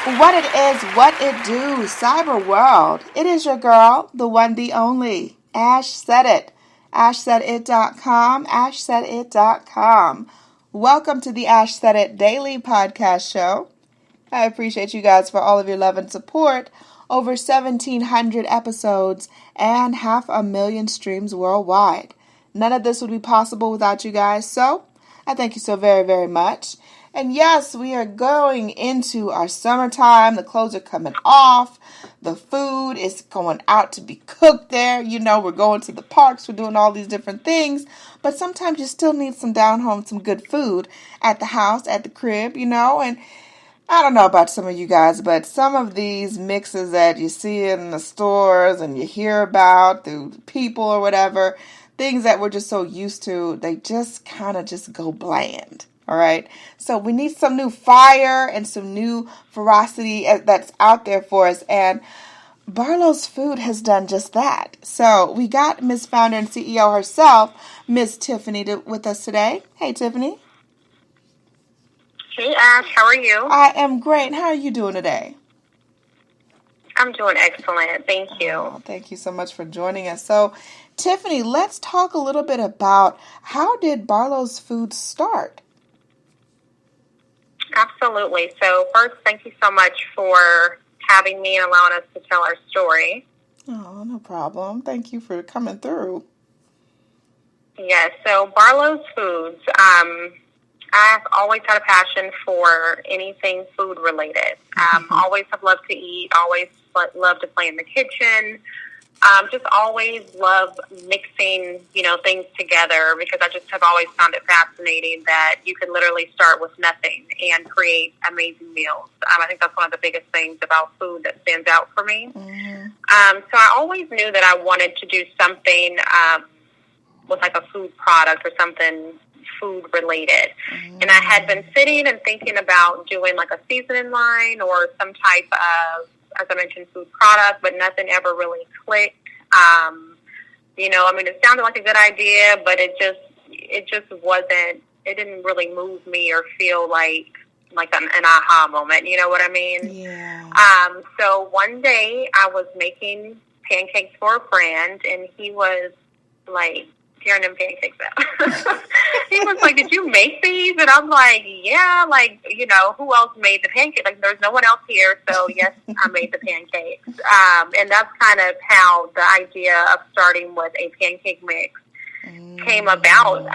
What it is, what it do, cyber world. It is your girl, the one, the only. Ash said it. AshSaidIt.com. AshSaidIt.com. Welcome to the Ash Said It Daily Podcast Show. I appreciate you guys for all of your love and support. Over 1,700 episodes and 500,000 streams worldwide. None of this would be possible without you guys, so I thank you so very, very much. And yes, we are going into our summertime. The clothes are coming off. The food is going out to be cooked there. You know, we're going to the parks. We're doing all these different things. But sometimes you still need some down home, some good food at the house, at the crib, you know. And I don't know about some of you guys, but some of these mixes that you see in the stores and you hear about through people or whatever, things that we're just so used to, they just kind of just go bland. All right. So we need some new fire and some new ferocity that's out there for us. And Barlow's Food has done just that. So we got Miss Founder and CEO herself, Miss Tiffany, with us today. Hey, Tiffany. Hey, Ash. How are you? I am great. How are you doing today? I'm doing excellent. Thank you. Oh, thank you so much for joining us. So, Tiffany, let's talk a little bit about how did Barlow's Food start? Absolutely. So first, thank you so much for having me and allowing us to tell our story. Oh, no problem. Thank you for coming through. Yes. So Barlow's Foods, I've always had a passion for anything food related. Always have loved to eat, always loved to play in the kitchen. Just always love mixing, things together because I just have always found it fascinating that you can literally start with nothing and create amazing meals. I think that's one of the biggest things about food that stands out for me. Mm-hmm. So I always knew that I wanted to do something with like a food product or something food related. Mm-hmm. And I had been sitting and thinking about doing like a seasoning line or some type of, as I mentioned, food product, but nothing ever really clicked. It sounded like a good idea, but it just wasn't, it didn't really move me or feel like an aha moment. You know what I mean? Yeah. So one day I was making pancakes for a friend and he was like, tearing them pancakes out. He was like, did you make these? And I'm like, yeah, who else made the pancake? Like, there's no one else here, so yes, I made the pancakes. And that's kind of how the idea of starting with a pancake mix came about.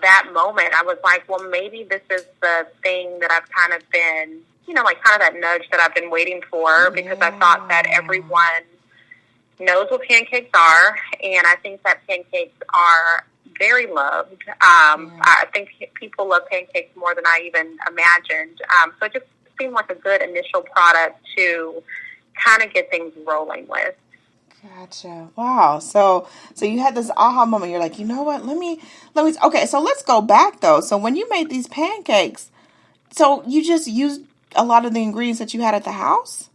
That moment, I was like, well, maybe this is the thing that I've kind of been, kind of that nudge that I've been waiting for because I thought that everyone knows what pancakes are, and I think that pancakes are very loved. I think people love pancakes more than I even imagined. So it just seemed like a good initial product to kind of get things rolling with. Gotcha. Wow. So you had this aha moment. You're like, you know what? Let me. Okay. So let's go back though. So when you made these pancakes, so you just used a lot of the ingredients that you had at the house?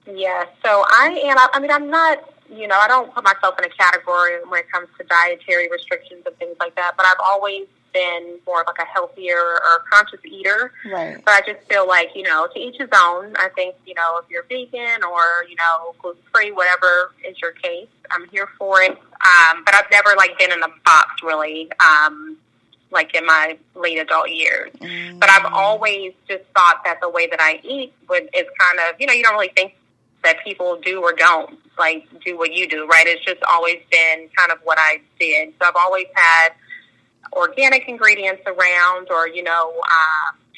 Yeah, so I'm not, I don't put myself in a category when it comes to dietary restrictions and things like that, but I've always been more of like a healthier or conscious eater. Right. But I just feel like, to each his own. I think, if you're vegan or, gluten-free, whatever is your case, I'm here for it. But I've never, been in a box, really, in my late adult years. But I've always just thought that the way that I eat is kind of, you don't really think that people do or don't, do what you do, right? It's just always been kind of what I did. So I've always had organic ingredients around or,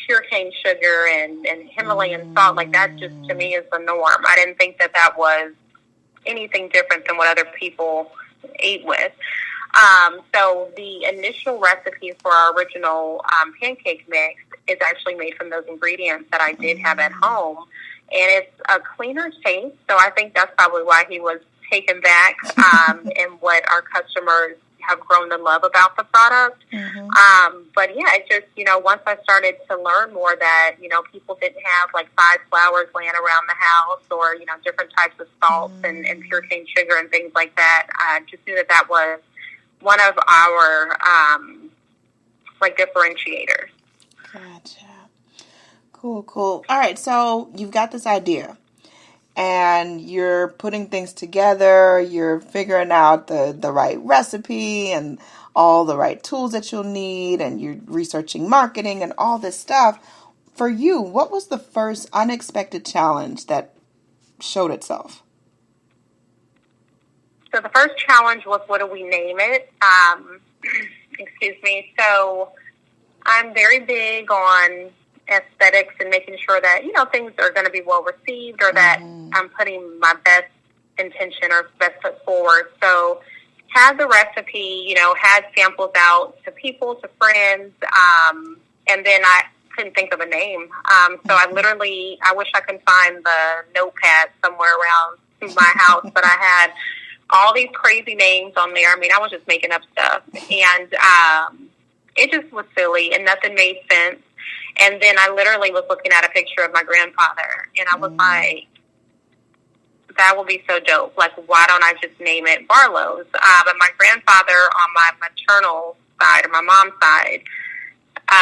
pure cane sugar and Himalayan salt. Like that just, to me, is the norm. I didn't think that was anything different than what other people ate with. So the initial recipe for our original pancake mix is actually made from those ingredients that I did have at home. And it's a cleaner taste, so I think that's probably why he was taken back and what our customers have grown to love about the product. But yeah, it just, once I started to learn more that, people didn't have 5 flours laying around the house or, different types of salts and pure cane sugar and things like that, I just knew that was one of our differentiators. Gotcha. Cool. All right, so you've got this idea and you're putting things together, you're figuring out the right recipe and all the right tools that you'll need, and you're researching marketing and all this stuff. For you, what was the first unexpected challenge that showed itself? So the first challenge was, what do we name it? Excuse me. So I'm very big on aesthetics and making sure that, things are going to be well received, or that I'm putting my best intention or best foot forward. So had the recipe, had samples out to people, to friends, and then I couldn't think of a name. So I wish I could find the notepad somewhere around my house, but I had all these crazy names on there. I mean, I was just making up stuff, and it just was silly and nothing made sense. And then I literally was looking at a picture of my grandfather, and I was like, that will be so dope. Like, why don't I just name it Barlows? But my grandfather on my maternal side, or my mom's side,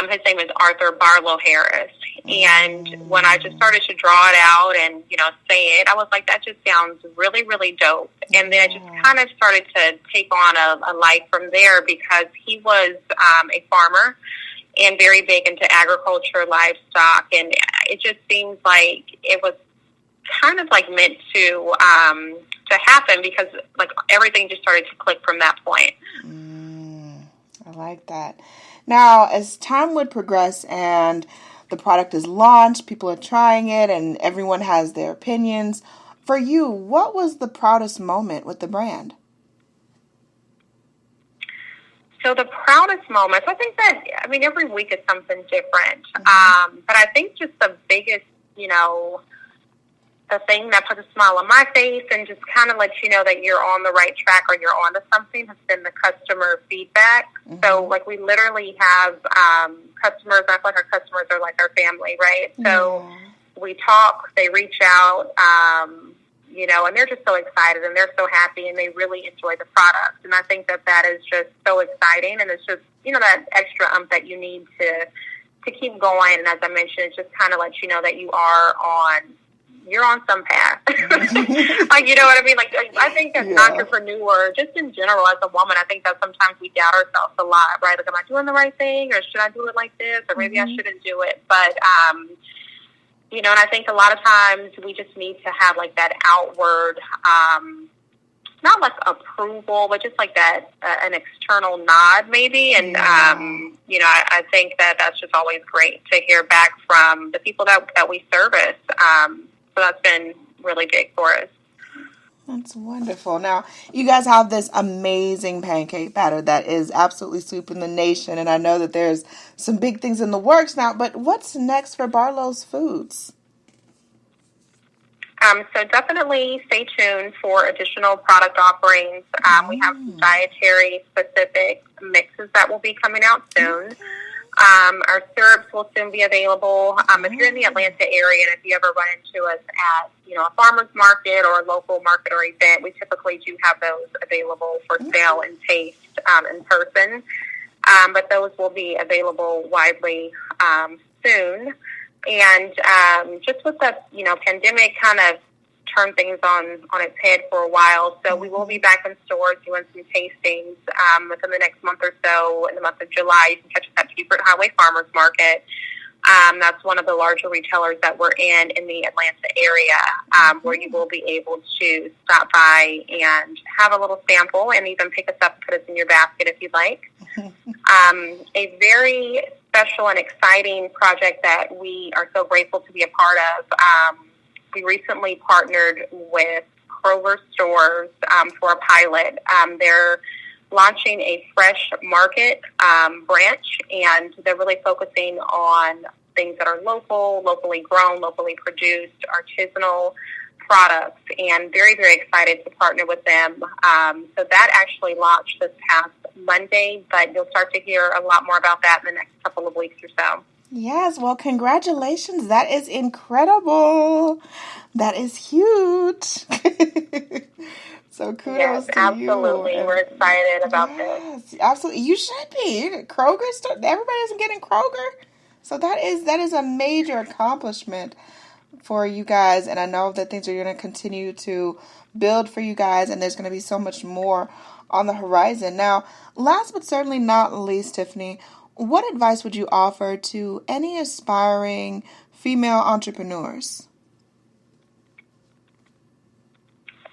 his name is Arthur Barlow Harris. And when I just started to draw it out and, say it, I was like, that just sounds really, really dope. And then it just kind of started to take on a life from there, because he was a farmer and very big into agriculture, livestock. And it just seems like it was kind of like meant to happen, because like everything just started to click from that point. I like that. Now, as time would progress and the product is launched, people are trying it, and everyone has their opinions. For you, what was the proudest moment with the brand? So the proudest moments, I think that, every week is something different. But I think just the biggest, the thing that puts a smile on my face and just kind of lets you know that you're on the right track or you're on to something, has been the customer feedback. So, like, we literally have customers. I feel like our customers are like our family, right? So we talk, they reach out, and they're just so excited and they're so happy and they really enjoy the product. And I think that is just so exciting, and it's just, that extra that you need to keep going. And as I mentioned, it just kind of lets you know that you're on some path. Like, you know what I mean? Like, I think as an entrepreneur, just in general, as a woman, I think that sometimes we doubt ourselves a lot, right? Like, am I doing the right thing, or should I do it like this, or maybe I shouldn't do it? But, and I think a lot of times we just need to have like that outward, not like approval, but just like that, an external nod maybe. And, I think that that's just always great to hear back from the people that we service. So that's been really big for us. That's wonderful. Now, you guys have this amazing pancake batter that is absolutely sweeping the nation, and I know that there's some big things in the works now, but what's next for Barlow's Foods? So definitely stay tuned for additional product offerings. We have some dietary-specific mixes that will be coming out soon. Our syrups will soon be available. If you're in the Atlanta area, and if you ever run into us at, a farmer's market or a local market or event, we typically do have those available for sale and taste in person. But those will be available widely soon. And just with the, pandemic kind of turned things on its head for a while. So we will be back in stores doing some tastings within the next month or so. In the month of July, you can catch us at Beaufort Highway Farmers Market. That's one of the larger retailers that we're in the Atlanta area, where you will be able to stop by and have a little sample and even pick us up and put us in your basket if you'd like. A very special and exciting project that we are so grateful to be a part of. We recently partnered with Kroger stores for a pilot. They're launching a fresh market branch, and they're really focusing on things that are local, locally grown, locally produced, artisanal products, and very, very excited to partner with them. So that actually launched this past Monday, but you'll start to hear a lot more about that in the next couple of weeks or so. Yes, well, congratulations. That is incredible. That is huge. So kudos to absolutely. you. We're excited about this. Absolutely. You should be. Kroger, everybody isn't getting Kroger. So that is a major accomplishment for you guys, and I know that things are going to continue to build for you guys, and there's going to be so much more on the horizon. Now, last but certainly not least, Tiffany, what advice would you offer to any aspiring female entrepreneurs?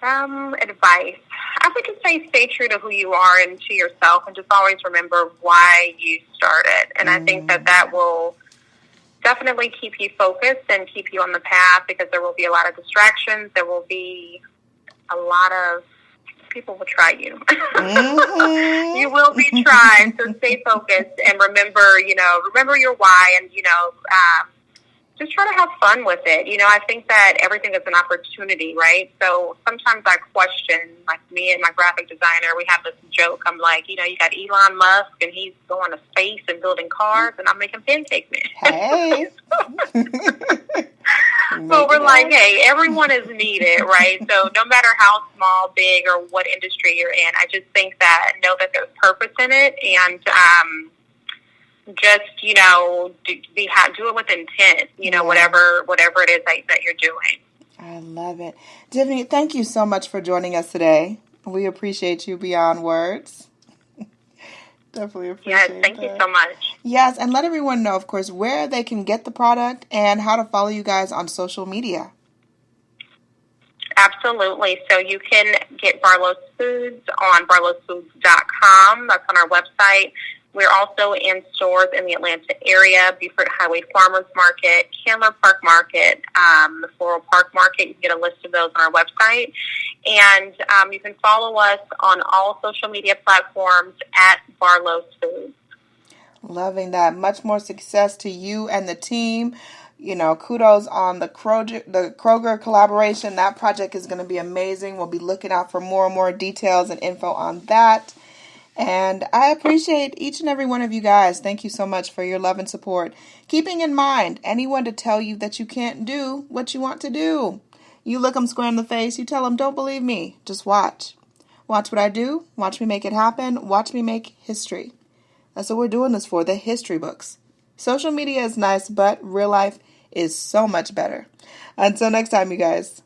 Advice. I would just say stay true to who you are and to yourself, and just always remember why you started. And I think that will definitely keep you focused and keep you on the path, because there will be a lot of distractions. There will be a lot of people will try you. Mm-hmm. You will be tried, so stay focused and remember your why, and, just try to have fun with it. I think that everything is an opportunity, right? So sometimes I question, like me and my graphic designer, we have this joke. I'm like, you got Elon Musk and he's going to space and building cars, and I'm making pancake mix. Hey. But we're like, hey, everyone is needed, right? So no matter how small, big, or what industry you're in, I just think that know that there's purpose in it, and just, do it with intent, whatever it is that you're doing. I love it. Tiffany, thank you so much for joining us today. We appreciate you beyond words. Definitely appreciate it. Yes, thank you so much. Yes, and let everyone know, of course, where they can get the product and how to follow you guys on social media. Absolutely. So you can get Barlow's Foods on barlowsfoods.com. That's on our website. We're also in stores in the Atlanta area, Beaufort Highway Farmers Market, Candler Park Market, the Floral Park Market. You can get a list of those on our website. And you can follow us on all social media platforms at Barlow's Foods. Loving that. Much more success to you and the team. Kudos on the Kroger collaboration. That project is going to be amazing. We'll be looking out for more and more details and info on that. And I appreciate each and every one of you guys. Thank you so much for your love and support. Keeping in mind, anyone to tell you that you can't do what you want to do. You look them square in the face. You tell them, don't believe me. Just watch. Watch what I do. Watch me make it happen. Watch me make history. That's what we're doing this for, the history books. Social media is nice, but real life is so much better. Until next time, you guys.